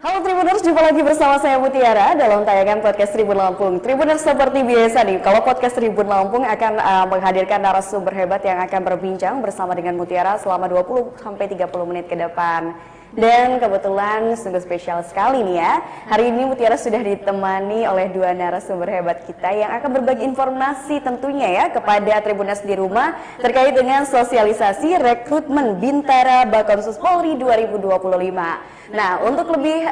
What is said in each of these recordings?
Halo Tribuners, jumpa lagi bersama saya Mutiara dalam tayangan podcast Tribun Lampung. Tribuners, seperti biasa nih, kalau podcast Tribun Lampung akan menghadirkan narasumber hebat yang akan berbincang bersama dengan Mutiara selama 20-30 menit ke depan. Dan kebetulan sungguh spesial sekali nih ya. Hari ini Mutiara sudah ditemani oleh dua narasumber hebat kita yang akan berbagi informasi tentunya ya kepada Tribuners di rumah terkait dengan sosialisasi rekrutmen Bintara Bakomsus Polri 2025. Nah, untuk lebih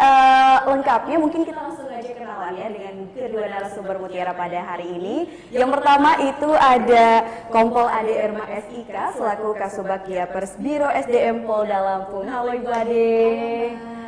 lengkapnya mungkin kita langsung aja kenalan ya dengan kedua narasumber Mutiara pada hari ini. Yang pertama itu ada Kompol Ade Erma SIK selaku Kasubag Diapers Biro SDM Polda Lampung. Halo Ibu Ade.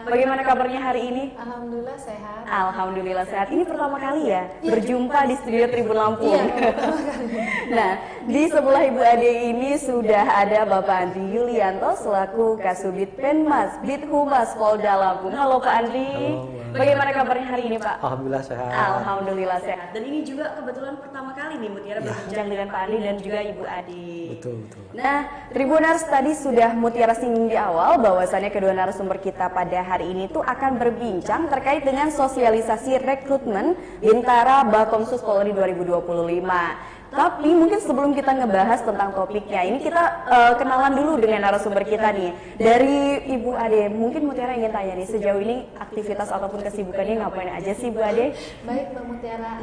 Bagaimana kabarnya hari ini? Alhamdulillah sehat. Alhamdulillah sehat. Ini pertama kali ya berjumpa di studio Tribun Lampung. Iya, pertama kali. Nah, di sebelah Ibu Ade ini sudah ada Bapak Andri Yulianto selaku Kasubit Penmas Bithumas Polda Lampung. Halo Pak Andri. Halo. Bagaimana kabarnya hari ini Pak? Alhamdulillah sehat. Alhamdulillah sehat. Dan ini juga kebetulan pertama kali nih Mutiara berbincang dengan Pak Andri dan juga Ibu Ade. Betul, betul. Nah, Tribuners, tadi sudah Mutiara singgung di awal bahwasannya kedua narasumber kita pada hari ini tuh akan berbincang terkait dengan sosialisasi rekrutmen Bintara Bakomsus Polri 2025. Tapi mungkin sebelum kita ngebahas tentang topiknya, ini kita kenalan dulu dengan narasumber kita nih. Dari Ibu Ade, mungkin Mutiara ingin tanya nih, sejauh ini aktivitas ataupun kesibukannya ngapain aja sih Bu Ade? Baik Mbak Mutiara,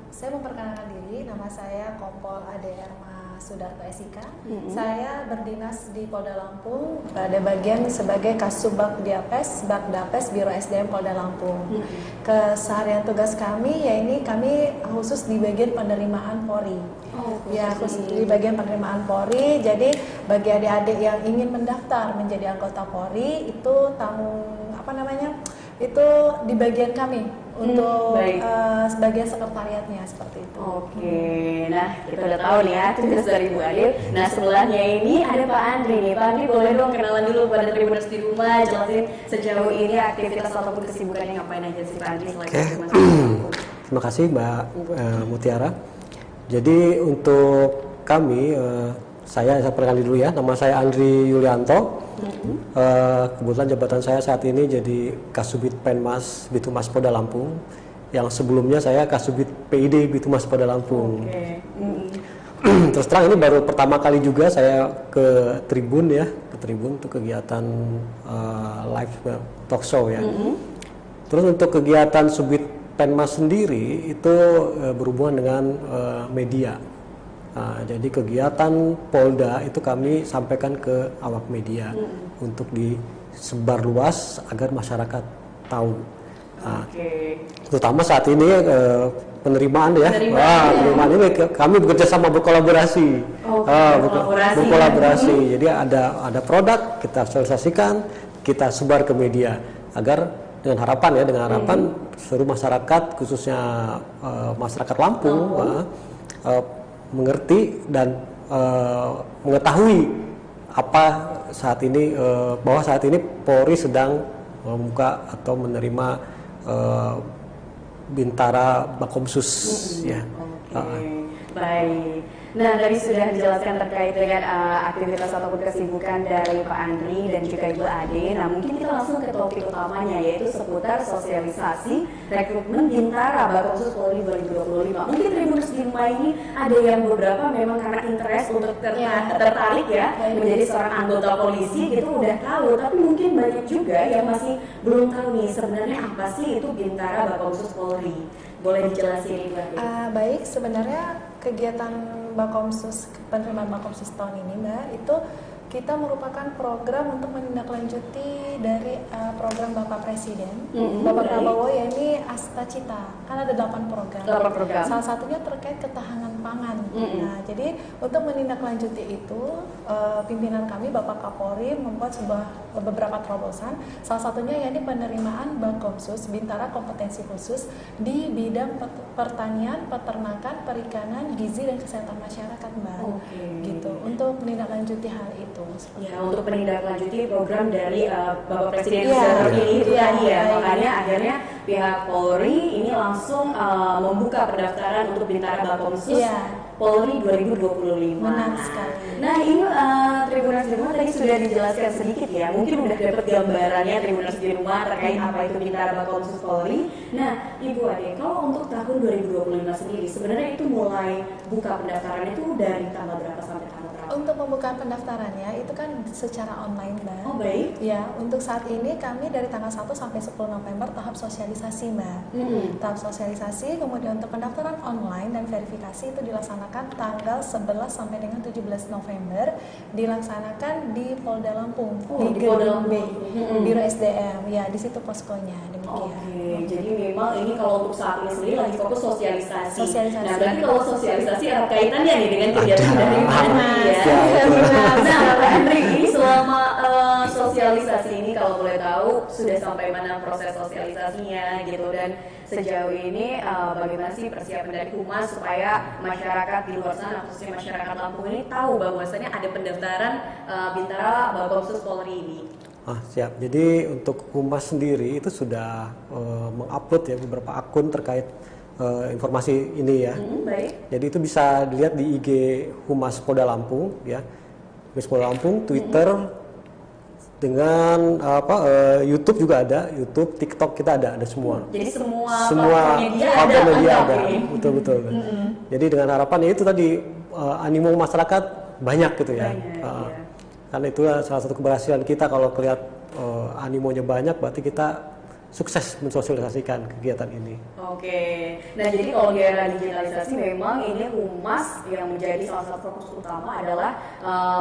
saya memperkenalkan diri, nama saya Kompol Ade Erma Sudarto SIK. Saya berdinas di Polda Lampung pada bagian sebagai Kasubag Diapers Bagdapes Biro SDM Polda Lampung. Keseharian tugas kami ya ini kami khusus di bagian penerimaan Polri. Ya khusus di bagian penerimaan Polri. Jadi bagi adik-adik yang ingin mendaftar menjadi anggota Polri itu itu di bagian kami untuk sebagian sekretariatnya seperti itu. Oke, nah kita udah tahu nih ya tugas dari Bu Ade. Nah sebelahnya ini ada Pak Andri nih. Pak Andri boleh dong kenalan dulu pada Tribuners di rumah, jelasin sejauh ini aktivitas ataupun kesibukannya ngapain aja sih Pak Andri selain Tribuners. Terima kasih Mbak Mutiara. Jadi untuk kami, saya perkenalkan dulu ya, nama saya Andri Yulianto. Kebetulan jabatan saya saat ini jadi Kasubit Penmas Bithumas Polda Lampung, yang sebelumnya saya Kasubit PID Bithumas Polda Lampung. Terus terang ini baru pertama kali juga saya ke Tribun ya, untuk kegiatan live talk show ya. Terus untuk kegiatan Subit Penmas sendiri itu berhubungan dengan media. Nah, jadi kegiatan Polda itu kami sampaikan ke awak media untuk disebar luas agar masyarakat tahu. Nah, terutama saat ini penerimaan ya, penerimaan ini kami bekerja sama berkolaborasi, berkolaborasi. Jadi ada produk kita sosialisasikan, kita sebar ke media agar dengan harapan seluruh masyarakat khususnya masyarakat Lampung mengerti dan mengetahui apa saat ini bahwa saat ini Polri sedang membuka atau menerima Bintara Bakomsus ya. Baik. Nah, tadi sudah dijelaskan terkait dengan aktivitas ataupun kesibukan dari Pak Andri dan juga Ibu Ade. Nah, mungkin kita langsung ke topik utamanya, yaitu seputar sosialisasi rekrutmen Bintara Bakomsus Polri 2025. Mungkin Tribuners di rumah ini ada yang beberapa memang karena interest untuk tertarik ya menjadi seorang anggota polisi gitu udah tahu, tapi mungkin banyak juga yang masih belum tahu nih sebenarnya apa sih itu Bintara Bakomsus Polri. Boleh dijelasin Ibu Ade? Baik, sebenarnya kegiatan penerimaan Bakomsus tahun ini Mbak, itu kita merupakan program untuk menindaklanjuti dari program Bapak Presiden, Bapak Prabowo, ya ini Asta Cita. Kan ada 8 program. Salah satunya terkait ketahanan pangan. Nah, jadi untuk menindaklanjuti itu, pimpinan kami Bapak Kapolri membuat beberapa terobosan. Salah satunya yakni penerimaan Bakomsus Bintara kompetensi khusus di bidang pertanian, peternakan, perikanan, gizi dan kesehatan masyarakat, Mbak. Gitu. Untuk menindaklanjuti hal itu. Ya, untuk menindaklanjuti program dari Bapak Presiden terpilih itu tadi ya, makanya akhirnya pihak Polri ini langsung membuka pendaftaran untuk Bintara Bakomsus Polri 2025. Benar sekali. Nah ini Tribuners di rumah tadi sudah dijelaskan sedikit ya, mungkin udah dapat gambarannya Tribuners di rumah terkait apa itu Bintara Bakomsus Polri. Nah Ibu Ade, kalau untuk tahun 2025 sendiri sebenarnya itu mulai buka pendaftaran itu dari tanggal berapa sampai tanggal berapa? Untuk pembukaan pendaftarannya itu kan secara online, Mbak. Oh baik. Ya, untuk saat ini kami dari tanggal 1 sampai 10 November tahap sosialisasi, Mbak. Tahap sosialisasi, kemudian untuk pendaftaran online dan verifikasi itu dilaksanakan tanggal 11 sampai dengan 17 November, dilaksanakan di Polda Lampung, di Polda Gedung B, Lampung. Biro SDM. Ya, di situ poskonya, demikian. Oke, jadi memang ini kalau untuk saat ini sendiri lagi fokus sosialisasi. Sosialisasi. Nah, berarti kalau sosialisasi ada kaitannya nih dengan kegiatan dari Andri ya. Benar. Nah, Pak Andri, ini selama sosialisasi ini kalau boleh tahu sudah sampai mana proses sosialisasinya gitu, dan sejauh ini bagaimana sih persiapan dari Humas supaya masyarakat di luar sana, khususnya masyarakat Lampung ini tahu bahwasannya ada pendaftaran Bintara Bakomsus Polri ini. Siap. Jadi untuk Humas sendiri itu sudah mengupload ya beberapa akun terkait informasi ini ya. Baik. Jadi itu bisa dilihat di IG Humas Polda Lampung ya. Humas Polda Lampung, Twitter, dengan YouTube juga ada, YouTube, TikTok kita ada semua. Jadi semua platform media ada. Okay. Betul. Jadi dengan harapan itu tadi animo masyarakat banyak gitu ya. Karena itu salah satu keberhasilan kita, kalau lihat animonya banyak berarti kita sukses mensosialisasikan kegiatan ini. Oke, nah jadi kalau di era digitalisasi memang ini Humas yang menjadi salah satu fokus utama adalah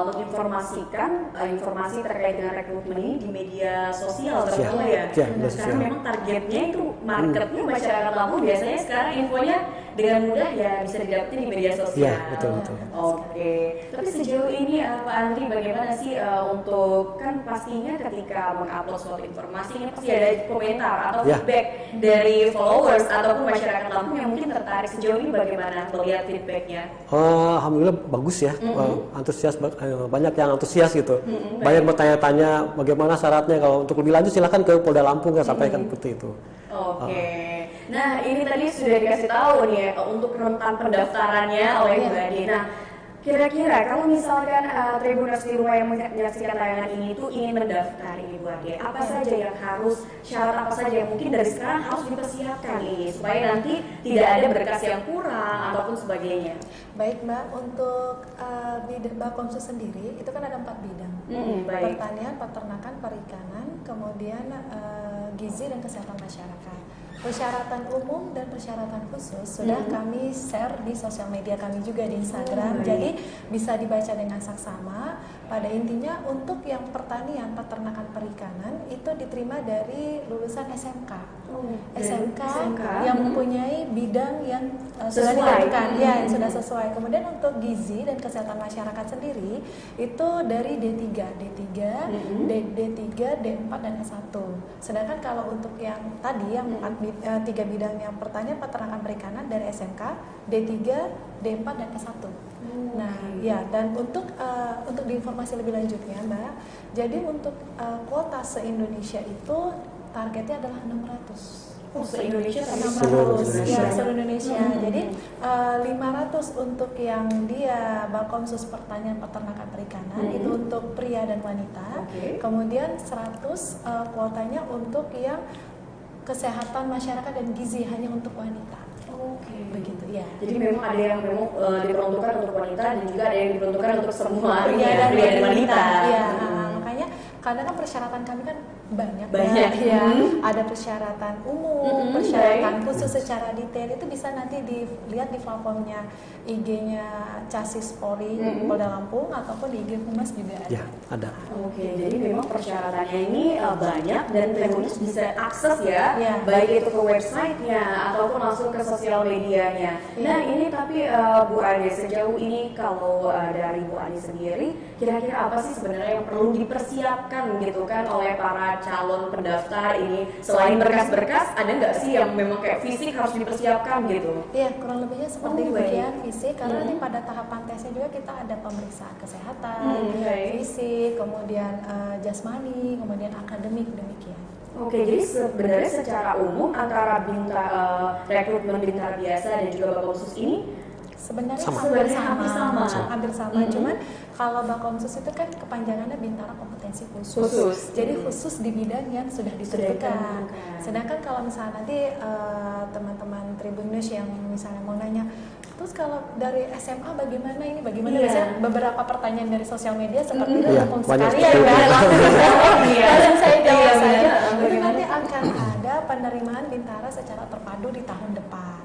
menginformasikan informasi terkait dengan rekrutmen ini di media sosial terutama ya. Karena memang targetnya itu marketnya masyarakat Lampung biasanya sekarang infonya dengan mudah ya bisa didapetin di media sosial. Iya, betul. Oke, tapi sejauh ini Pak Andri bagaimana sih untuk, kan pastinya ketika mengupload suatu informasi ini pasti ada komentar atau feedback dari followers ataupun masyarakat Lampung yang mungkin tertarik. Sejauh ini bagaimana melihat feedbacknya? Alhamdulillah bagus ya, antusias, banyak yang antusias gitu. Banyak bertanya-tanya bagaimana syaratnya, kalau untuk lebih lanjut silahkan ke Polda Lampung ya, sampaikan seperti itu. Oke. Nah ini tadi sudah dikasih tahu nih untuk rentan pendaftarannya oleh Mbak Ade. Nah kira-kira kalau misalkan Tribuners di rumah yang menyaksikan tayangan ini itu ingin mendaftar Ibu Ade, apa saja yang harus, syarat apa saja yang mungkin dari sekarang harus dipersiapkan ini supaya nanti tidak ada berkas yang kurang ataupun sebagainya? Baik Mbak, untuk bidang Bakomsus sendiri itu kan ada 4 bidang. Baik. Pertanian, peternakan, perikanan, kemudian gizi dan kesehatan masyarakat. Persyaratan umum dan persyaratan khusus sudah kami share di sosial media kami juga di Instagram. Jadi bisa dibaca dengan saksama. Pada intinya untuk yang pertanian, peternakan, perikanan itu diterima dari lulusan SMK. SMK yang mempunyai bidang yang sudah ditentukan, ya yang sudah sesuai. Kemudian untuk gizi dan kesehatan masyarakat sendiri itu dari D3, D3, D4 dan S1. Sedangkan kalau untuk yang tadi yang 3 bidang yang pertanian, peternakan, perikanan dari SMK, D3, D4 dan S1. Nah, ya, dan untuk diinformasi lebih lanjutnya, Mbak. Jadi untuk kuota se-Indonesia itu targetnya adalah 600. Se-Indonesia 600. Ya, seluruh Indonesia. Jadi 500 untuk yang dia Bakomsus pertanian, peternakan, perikanan itu untuk pria dan wanita. Kemudian 100 kuotanya untuk yang kesehatan masyarakat dan gizi hanya untuk wanita. Begitu ya. Jadi memang ada yang memang diperuntukkan untuk wanita dan juga ada yang diperuntukkan untuk semua pria dan wanita. Iya, makanya karena kan persyaratan kami kan banyak ya. Ada persyaratan umum, persyaratan khusus secara detail, itu bisa nanti dilihat di platformnya IG-nya Casis Polri Polda Lampung ataupun di IG Humas juga ada. Ya, ada. Oke, jadi memang persyaratannya ini banyak dan Tribuners bisa akses ya, baik itu ke websitenya ataupun langsung ke sosial medianya. Nah ini tapi Bu Ade, sejauh ini kalau dari Bu Ade sendiri, kira-kira apa sih sebenarnya yang perlu dipersiapkan gitu kan oleh para calon pendaftar ini? Selain berkas-berkas, ada nggak sih yang memang kayak fisik harus dipersiapkan gitu? Iya, kurang lebihnya seperti demikian fisik, karena nanti pada tahapan tesnya juga kita ada pemeriksaan kesehatan, fisik, kemudian jasmani, kemudian akademik, demikian. Oke, jadi sebenarnya secara umum antara rekrutmen Bintara biasa dan juga Bakomsus ini Sebenarnya Sama. hampir sama. Cuman kalau Bakomsus itu kan kepanjangannya Bintara Kompetensi Khusus. Jadi khusus di bidang yang sudah ditentukan. Sedangkan kalau misalnya nanti teman-teman Tribunnews yang misalnya mau nanya, terus kalau dari SMA bagaimana ini? Bagaimana? Biasanya beberapa pertanyaan dari sosial media seperti itu langsung sekali ya, langsung saya jawab saja. Itu nanti akan ada penerimaan Bintara secara terpadu di tahun depan.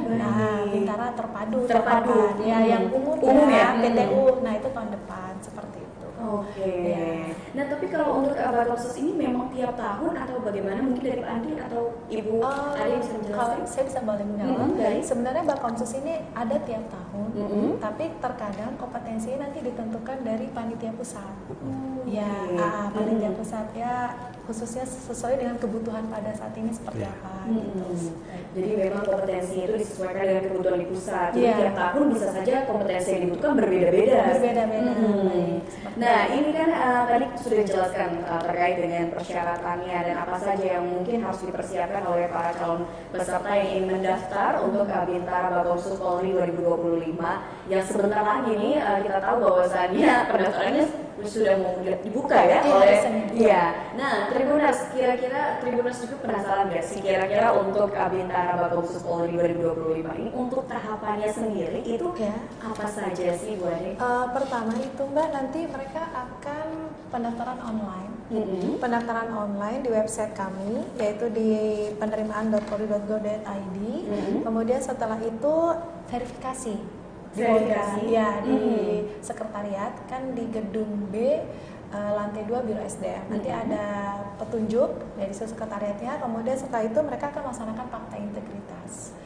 Nah, Bintara terpadu. Ya, yang umum ya, PTU. Nah, itu tahun depan seperti itu. Ya. Nah, tapi kalau untuk Bakomsus ini memang tiap tahun atau bagaimana? Mungkin dari Pak Andi atau Ibu ada yang bisa menjelaskan? Kalau saya bisa boleh menjawab. Sebenarnya Bakomsus ini ada tiap tahun, tapi terkadang kompetensinya nanti ditentukan dari panitia pusat. Panitia pusat ya, khususnya sesuai dengan kebutuhan pada saat ini seperti apa. Gitu. Jadi memang kompetensi itu disesuaikan dengan kebutuhan di pusat. Jadi tiap tahun bisa saja kompetensi yang dibutuhkan berbeda-beda. Nah, ini kan tadi sudah dijelaskan terkait dengan persyaratannya dan apa saja yang mungkin harus dipersiapkan oleh para calon peserta yang ingin mendaftar untuk Bintara Bakomsus Polri 2025 yang sebentar lagi nih kita tahu bahwasannya pendaftarannya sudah mau dibuka ya Nah, Tribuners, kira-kira Tribuners juga penasaran nggak sih kira-kira untuk Bintara Bakomsus Polri 2025 ini untuk tahapannya sendiri itu apa saja sih Bu Ade? Pertama itu Mbak, nanti mereka akan pendaftaran online. Pendaftaran online di website kami yaitu di penerimaan.polri.go.id. Kemudian setelah itu verifikasi di sekretariat kan di gedung B lantai 2 Biro SDM. Nanti ada petunjuk dari sekretariatnya. Kemudian setelah itu mereka akan melaksanakan fakta integritas,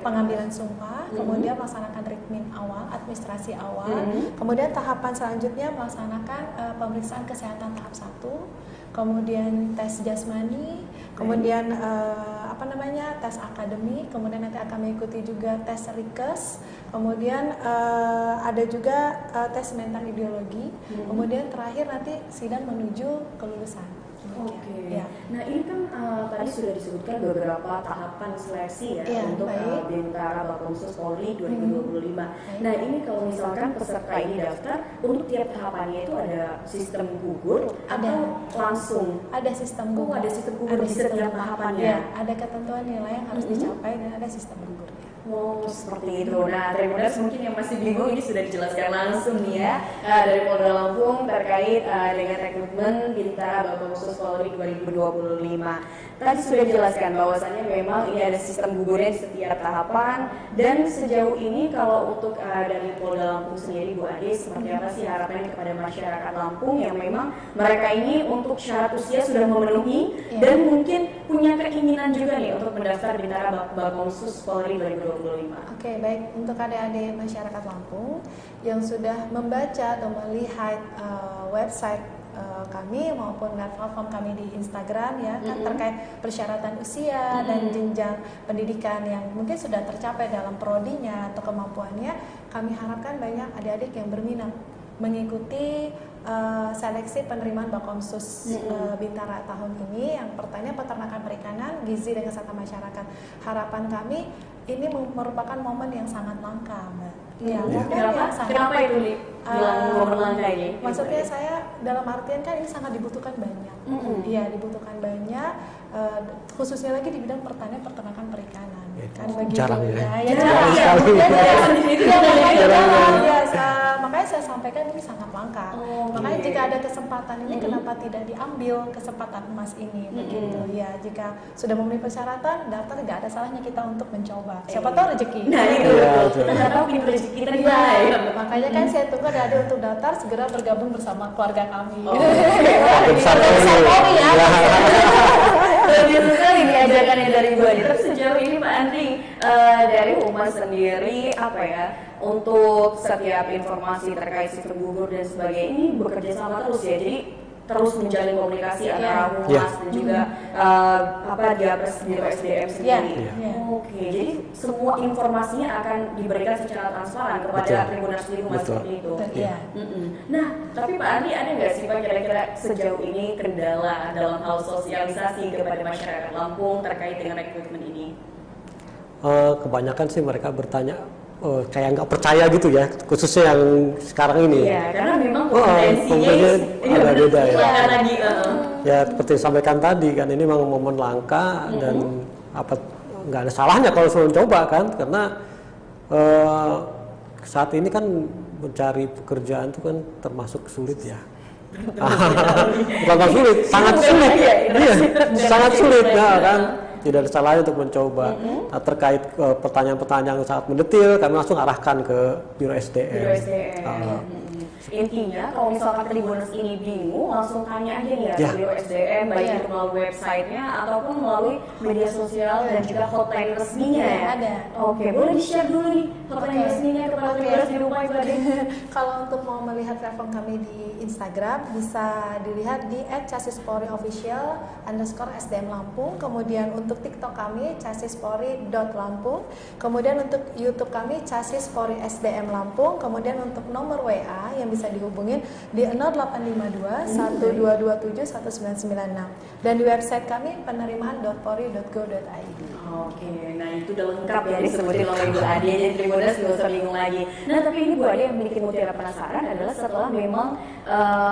pengambilan sumpah, kemudian melaksanakan rikmin awal, administrasi awal. Kemudian tahapan selanjutnya melaksanakan pemeriksaan kesehatan tahap 1, kemudian tes jasmani, kemudian tes akademik, kemudian nanti akan mengikuti juga tes rikes, kemudian ada juga tes mental ideologi, kemudian terakhir nanti sidang menuju kelulusan. Nah, ini kan tadi sudah disebutkan beberapa tahapan seleksi untuk Bintara Bakomsus Polri 2025. Nah, ini kalau misalkan peserta ini daftar, untuk tiap tahapannya itu ada sistem gugur atau langsung? Ada sistem gugur. Ada sistem gugur di setiap tahapannya. Ada ketentuan nilai yang harus dicapai dan ada sistem gugurnya. Seperti itu. Nah, Tribuners mungkin yang masih bingung ini sudah dijelaskan langsung nih ya dari Polda Lampung terkait dengan rekrutmen Bintara Bakomsus Polri 2025. Tadi sudah dijelaskan bahwasannya memang ini ada sistem gugurnya di setiap tahapan dan sejauh ini kalau untuk dari Polda Lampung sendiri Bu Ade seperti apa sih harapannya kepada masyarakat Lampung yang memang mereka ini untuk syarat usia sudah memenuhi dan mungkin punya keinginan juga nih untuk mendaftar Bintara Bakomsus Polri 2025. Oke, baik. Untuk adik-adik masyarakat Lampung yang sudah membaca atau melihat website kami maupun platform kami di Instagram kan terkait persyaratan usia dan jenjang pendidikan yang mungkin sudah tercapai dalam prodinya atau kemampuannya, kami harapkan banyak adik-adik yang berminat mengikuti seleksi penerimaan Bakomsus Bintara tahun ini. Yang pertanyaan peternakan perikanan, gizi dan kesehatan masyarakat. Harapan kami ini merupakan momen yang sangat langka, Mbak. Kenapa itu bilang momen langka ini? Maksudnya saya dalam artian kan ini sangat dibutuhkan banyak. Iya, dibutuhkan banyak, khususnya lagi di bidang pertanian, peternakan, perikanan. Kan begitu. Jarang makanya saya sampaikan ini sangat langka. Makanya jika ada kesempatan ini, kenapa tidak diambil kesempatan emas ini? Begitu ya. Jika sudah memenuhi persyaratan, daftar, tidak ada salahnya kita untuk mencoba. Siapa tahu rezeki. Nah itu, kita tahu pintu rezeki kita di mana ya. Makanya kan saya tunggu adik untuk daftar segera bergabung bersama keluarga kami. Besar ya. Biasa sekali diajakannya dari Bu Ade. Tapi sejauh ini Pak Andri dari Humas sendiri apa ya untuk setiap informasi terkait sistem gugur dan sebagainya ini bekerja sama terus ya. Jadi terus menjalin komunikasi antara Humas dan juga Diapres Biro SDM sendiri. Oke, jadi semua informasinya akan diberikan secara transparan kepada Tribuners di Humas seperti itu. Nah, tapi Pak Andi ada nggak sih Pak kira-kira sejauh ini kendala dalam hal sosialisasi kepada masyarakat Lampung terkait dengan rekrutmen ini? Kebanyakan sih mereka bertanya kayak nggak percaya gitu ya, khususnya yang sekarang ini. Iya, karena memang kompetensinya agak beda ya. Lagi, Ya seperti disampaikan tadi kan, ini memang momen langka dan apa nggak ada salahnya kalau suruh coba kan, karena saat ini kan mencari pekerjaan itu kan termasuk sulit ya. Bukan sulit, sangat sulit. Iya, sangat sulit ya kan. Tidak ada salahnya untuk mencoba. Nah, terkait pertanyaan-pertanyaan yang sangat mendetil, kami langsung arahkan ke Biro SDM. Intinya kalau misalkan Tribuners ini bingung, langsung tanya aja ya ke Biro SDM, baik itu melalui websitenya ataupun melalui media sosial dan juga hotline resminya ya. Ada. Oke, boleh di-share dulu nih hotline resminya kepada Tribuners di rumah Ibu Ade. Kalau untuk mau melihat platform kami di Instagram, bisa dilihat di @chasispori_official_SDM Lampung. Kemudian untuk TikTok kami chasispori.lampung. Kemudian untuk YouTube kami Chasispori SDM Lampung. Kemudian untuk nomor WA yang bisa dihubungin di 0852 1227 1996. Dan di website kami penerimaan.polri.go.id. Oke, nah itu udah lengkap ya disebutin oleh Ibu Ade, jadi Tribuners nggak usah bingung lagi. Nah tapi ini Bu Ade yang bikin Mutiara penasaran adalah setelah memang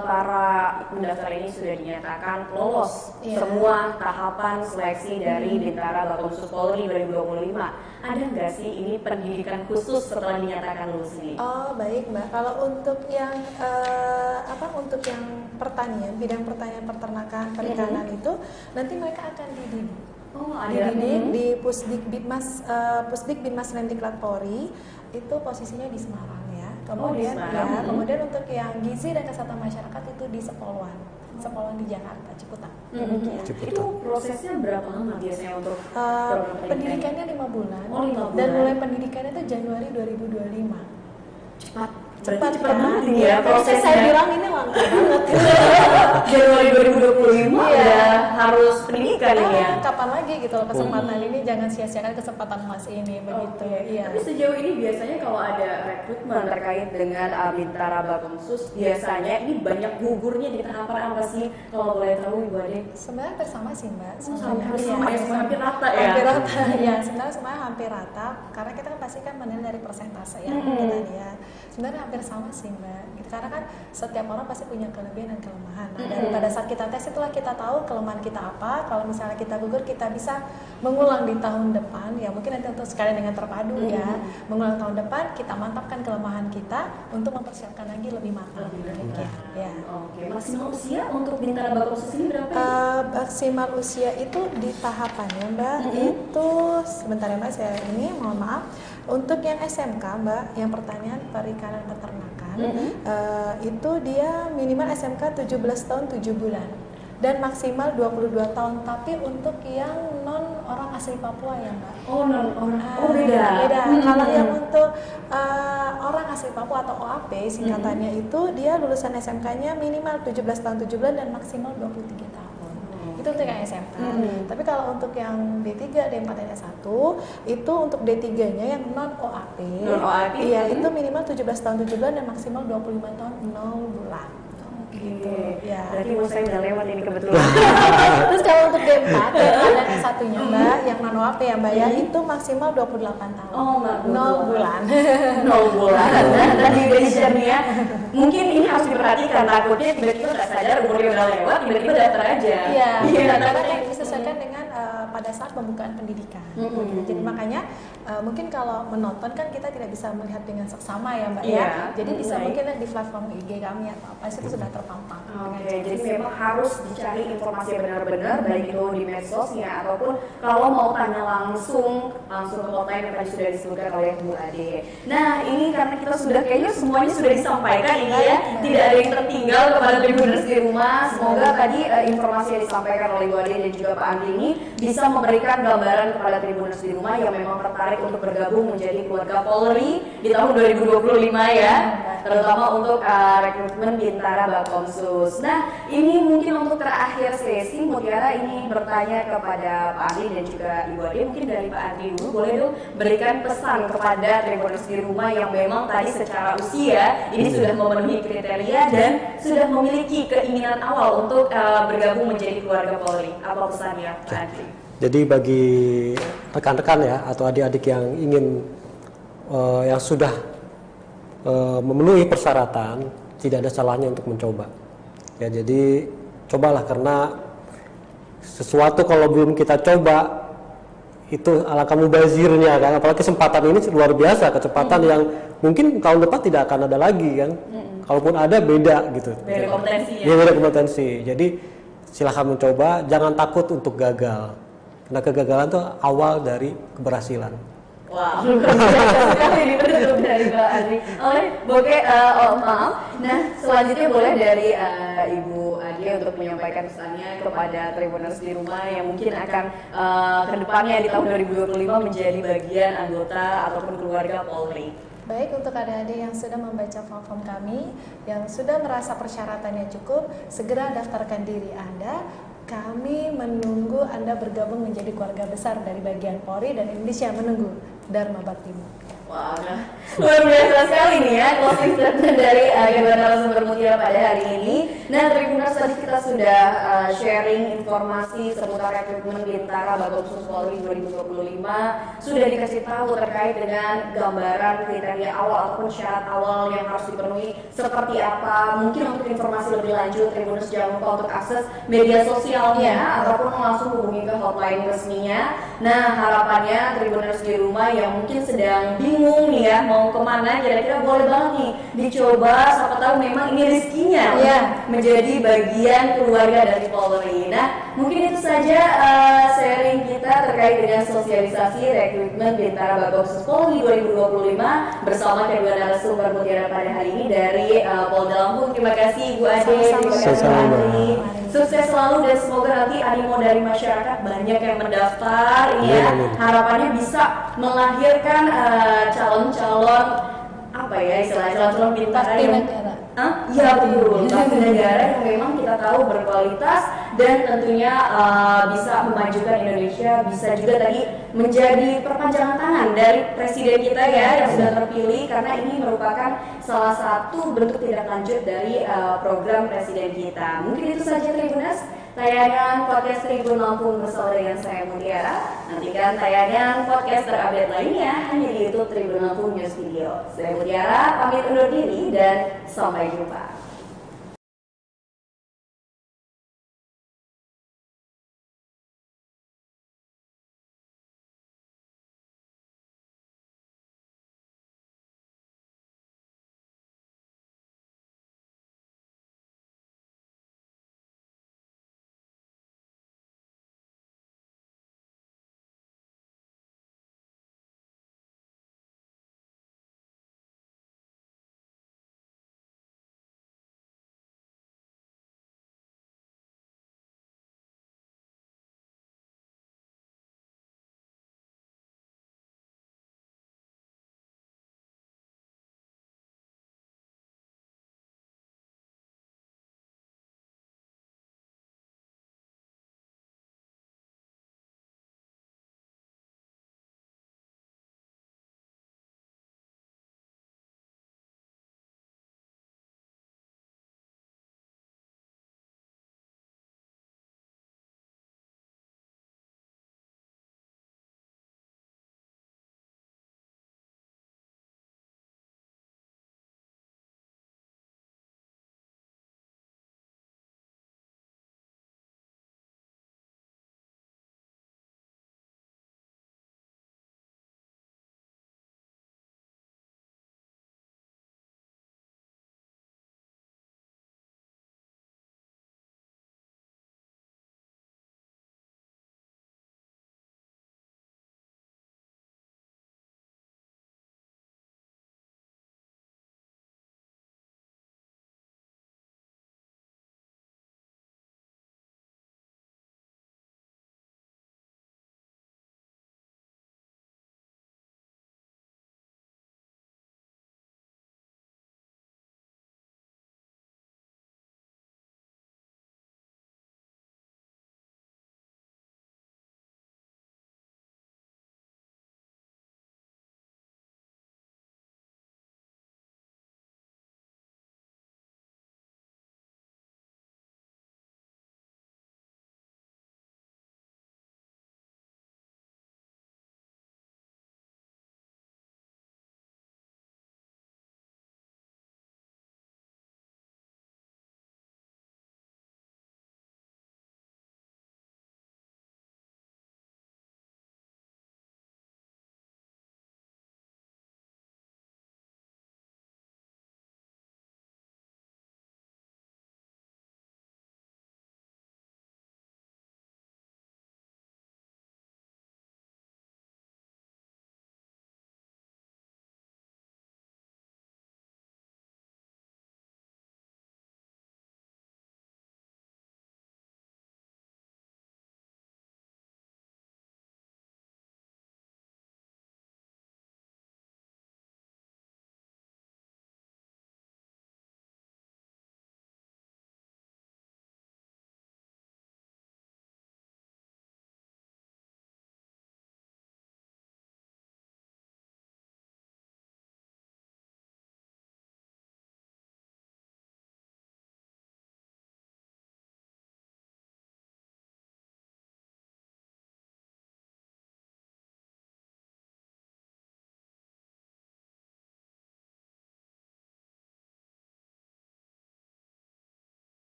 para pendaftar ini sudah dinyatakan lolos semua tahapan seleksi dari Bintara Bakomsus Polri 2025. Ada nggak sih ini pendidikan khusus setelah dinyatakan lulus ini? Oh baik Mbak, kalau untuk yang untuk yang pertanian, bidang pertanian, peternakan, perikanan itu nanti mereka akan dididik. Dididik di Pusdikbidmas Pusdikbidmasrendiklat Polri, itu posisinya di Semarang ya. Kemudian kemudian untuk yang gizi dan kesehatan masyarakat itu di Sepolwan di Jakarta, Ciputat. Itu prosesnya berapa lama biasanya untuk pendidikannya 5 bulan. 5 bulan. Dan mulai pendidikannya itu Januari 2025. Cepat banget ya prosesnya. Saya bilang ini langka banget. Januari 2025 udah harus pendidikan ini ya. Kapan lagi gitu kesempatan ini, jangan sia-siakan kesempatan emas ini begitu. Iya. Tapi sejauh ini biasanya kalau ada rekrutmen terkait dengan Bintara Bakomsus, biasanya ini banyak gugurnya di tahapan apa sih kalau boleh tahu Ibu Ade? Sebenarnya hampir sama sih Mbak. Hampir rata ya. Hampir rata. Ya, sebenarnya semuanya hampir rata karena kita kan pasti kan menilai dari persentase ya kita lihat. Sebenarnya hampir sama sih Mbak. Gitu. Karena kan setiap orang pasti punya kelebihan dan kelemahan. Nah, dan pada saat kita tes itulah kita tahu kelemahan kita apa. Kalau misalnya kita gugur, kita bisa mengulang di tahun depan. Ya mungkin nanti untuk sekalian dengan terpadu ya. Mengulang tahun depan, kita mantapkan kelemahan kita untuk mempersiapkan lagi lebih matang. Ya. Oke. Maksimal usia untuk Bintara Bakomsus ini berapa? Maksimal usia itu di tahapannya Mbak. Itu sebentar ya Mbak, saya ini mohon maaf. Untuk yang SMK Mbak, yang pertanian perikanan peternakan, itu dia minimal SMK 17 tahun 7 bulan dan maksimal 22 tahun. Tapi untuk yang non orang asli Papua ya Mbak. Oh non orang. Beda. Kalau yang untuk orang asli Papua atau OAP singkatannya itu dia lulusan SMK-nya minimal 17 tahun 7 bulan dan maksimal 23 tahun. Itu untuk yang SMK. Tapi kalau untuk yang D3, D4, dan S1 itu untuk D3-nya yang non OAP. Iya, itu minimal 17 tahun 7 bulan dan maksimal 25 tahun 0 bulan. Gitu. Ya. Berarti umur saya udah lewat ini kebetulan. Terus kalau untuk D4 dan S1-nya Mbak, yang non OAP ya Mbak ya, itu maksimal 28 tahun. 0 bulan. 0 bulan. Tadi udah di-share nih ya. Mungkin ini harus diperhatikan, takutnya tiba-tiba nggak sadar umurnya udah lewat, tiba-tiba daftar aja. Iya, karena yang disesuaikan dengan pada saat pembukaan pendidikan. Jadi makanya mungkin kalau menonton kan kita tidak bisa melihat dengan seksama ya Mbak ya. Jadi bisa mungkin di platform IG kami atau apa itu sudah terpampang. Oke, jadi memang harus dicari informasi benar-benar baik itu di medsosnya ataupun kalau mau tanya langsung ke hotline yang tadi sudah disebutkan oleh Bu Ade. Nah, ini karena kita sudah kayaknya semuanya sudah disampaikan ini ya, tidak ada yang tertinggal kepada Tribuners di rumah. Semoga tadi informasi yang disampaikan oleh Bu Ade dan juga Pak Andri ini bisa memberikan gambaran kepada Tribuners di rumah yang memang tertarik untuk bergabung menjadi keluarga Polri di tahun 2025 ya, terutama untuk rekrutmen Bintara Bakomsus. Nah, ini mungkin untuk terakhir sesi Mutiara ini bertanya kepada Pak Andri dan juga Ibu Ade. Mungkin dari Pak Andri dulu, boleh dong berikan pesan kepada Tribuners di rumah yang memang tadi secara usia ini sudah memenuhi kriteria dan sudah memiliki keinginan awal untuk bergabung menjadi keluarga Polri. Apa pesannya Pak Andri? Jadi bagi rekan-rekan ya atau adik-adik yang ingin yang sudah memenuhi persyaratan, tidak ada salahnya untuk mencoba. Ya, jadi cobalah, karena sesuatu kalau belum kita coba itu alangkah mubazirnya kan, apalagi kesempatan ini luar biasa, kecepatan yang mungkin tahun depan tidak akan ada lagi kan. Kalaupun ada, beda gitu. Beda kompetensi ya. Iya, beda kompetensi. Jadi silahkan mencoba, jangan takut untuk gagal. Karena kegagalan itu awal dari keberhasilan. Wow, luar biasa sekali ini penutup dari Mbak Andri. Maaf. Nah, selanjutnya boleh dari Ibu Adia untuk menyampaikan pesannya kepada Tribuners di rumah yang mungkin akan kedepannya di tahun 2025 menjadi bagian anggota ataupun keluarga Polri. Baik, untuk adik-adik yang sudah membaca form kami, yang sudah merasa persyaratannya cukup, segera daftarkan diri Anda. Kami menunggu Anda bergabung menjadi keluarga besar dari bagian Polri, dan Indonesia menunggu Dharma Baktimu. Wah, luar biasa sekali nih ya closing statement dari kedua narasumber Mutiara pada hari ini. Nah, Tribuners, tadi kita sudah sharing informasi seputar rekrutmen Bintara Bakopsus Polri 2025, sudah dikasih tahu terkait dengan gambaran kriteria awal ataupun syarat awal yang harus dipenuhi seperti apa. Mungkin untuk informasi lebih lanjut, Tribuners jangan lupa untuk akses media sosialnya ataupun langsung hubungi ke hotline resminya. Nah, harapannya Tribuners di rumah yang mungkin sedang bingung nih ya mau kemana, kira-kira boleh banget nih dicoba, siapa tahu memang ini rezekinya menjadi bagian keluarga dari Polri. Nah, mungkin itu saja sharing kita terkait dengan sosialisasi rekrutmen Bintara Bakopsus Polri 2025 bersama kedua narasumber Mutiara pada hari ini dari Polda Lampung. Terima kasih Ibu Ade, terima kasih Pak Andri. Sukses selalu dan semoga nanti animo dari masyarakat banyak yang mendaftar ya. Harapannya bisa melahirkan calon-calon apa ya istilahnya, calon-calon bintara yang ya betul, bakti negara yang memang kita tahu berkualitas dan tentunya bisa memajukan Indonesia, bisa juga tadi menjadi perpanjangan tangan dari presiden kita ya yang sudah terpilih, karena ini merupakan salah satu bentuk tindak lanjut dari program presiden kita. Mungkin itu saja Tribuners, tayangan podcast Tribun Lampung bersama dengan saya Mutiara. Nantikan tayangan podcast terupdate lainnya hanya di YouTube Tribun Lampung News Video. Saya Mutiara pamit undur diri dan sampai jumpa.